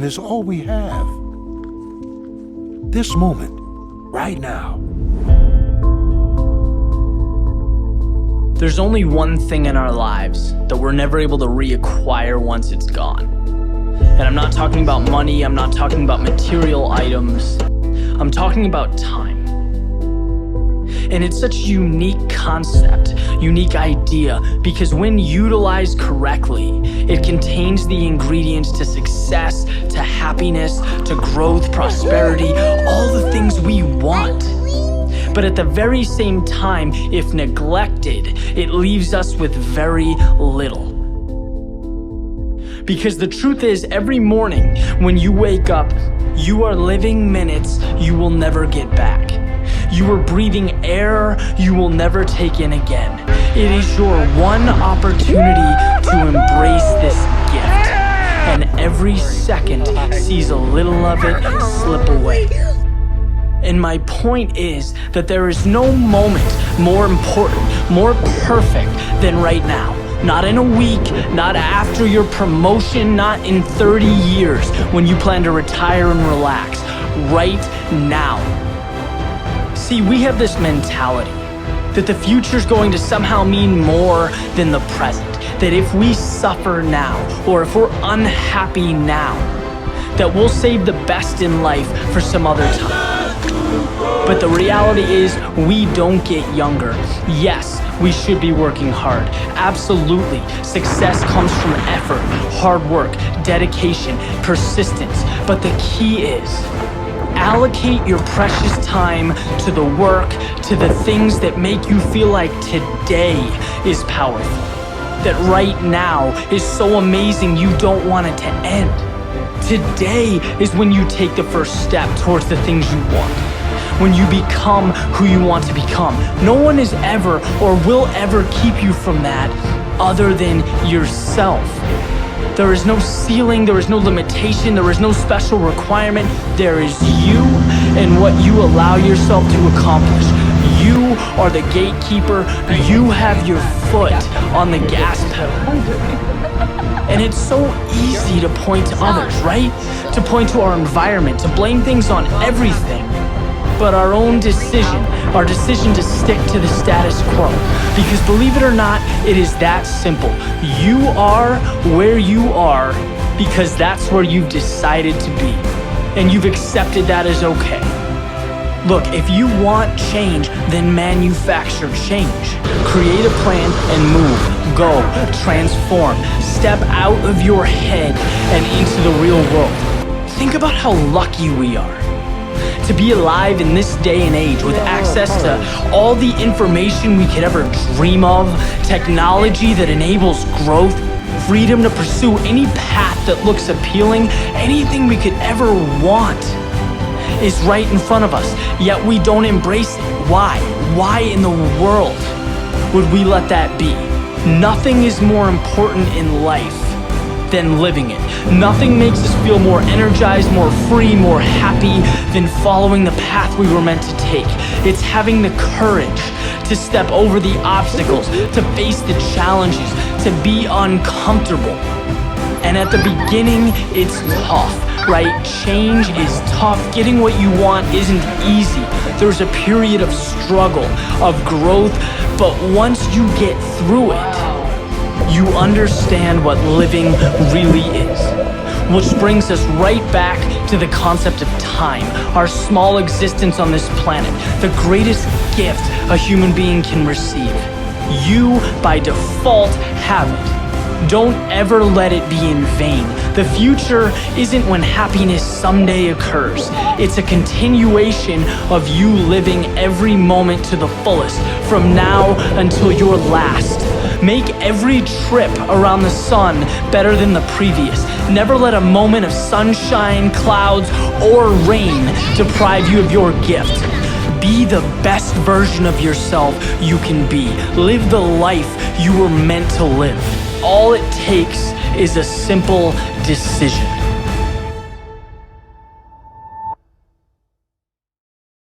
is all we have. This moment, right now. There's only one thing in our lives that we're never able to reacquire once it's gone. And I'm not talking about money, I'm not talking about material items, I'm talking about time. And it's such a unique concept, unique idea, because when utilized correctly, it contains the ingredients to success, to happiness, to growth, prosperity, all the things we want. But at the very same time, if neglected, it leaves us with very little. Because the truth is, every morning when you wake up, you are living minutes you will never get back. You are breathing air you will never take in again. It is your one opportunity to embrace this gift. And every second sees a little of it slip away. And my point is that there is no moment more important, more perfect than right now. Not in a week, not after your promotion, not in 30 years when you plan to retire and relax. Right now. See, we have this mentality that the future's going to somehow mean more than the present. That if we suffer now, or if we're unhappy now, that we'll save the best in life for some other time. But the reality is, we don't get younger. Yes, we should be working hard. Absolutely. Success comes from effort, hard work, dedication, persistence. But the key is, allocate your precious time to the work, to the things that make you feel like today is powerful. That right now is so amazing you don't want it to end. Today is when you take the first step towards the things you want. When you become who you want to become. No one is ever or will ever keep you from that other than yourself. There is no ceiling, there is no limitation, there is no special requirement. There is you and what you allow yourself to accomplish. You are the gatekeeper. You have your foot on the gas pedal. And it's so easy to point to others, right? To point to our environment, to blame things on everything. But our own decision, our decision to stick to the status quo. Because believe it or not, it is that simple. You are where you are because that's where you've decided to be. And you've accepted that as okay. Look, if you want change, then manufacture change. Create a plan and move, go, transform. Step out of your head and into the real world. Think about how lucky we are to be alive in this day and age with access to all the information we could ever dream of, technology that enables growth, freedom to pursue any path that looks appealing, anything we could ever want is right in front of us, yet we don't embrace it. Why? Why in the world would we let that be? Nothing is more important in life than living it. Nothing makes us feel more energized, more free, more happy than following the path we were meant to take. It's having the courage to step over the obstacles, to face the challenges, to be uncomfortable. And at the beginning, it's tough, right? Change is tough. Getting what you want isn't easy. There's a period of struggle, of growth, but once you get through it, you understand what living really is. Which brings us right back to the concept of time, our small existence on this planet, the greatest gift a human being can receive. You, by default, have it. Don't ever let it be in vain. The future isn't when happiness someday occurs. It's a continuation of you living every moment to the fullest, from now until your last. Make every trip around the sun better than the previous. Never let a moment of sunshine, clouds, or rain deprive you of your gift. Be the best version of yourself you can be. Live the life you were meant to live. All it takes is a simple decision.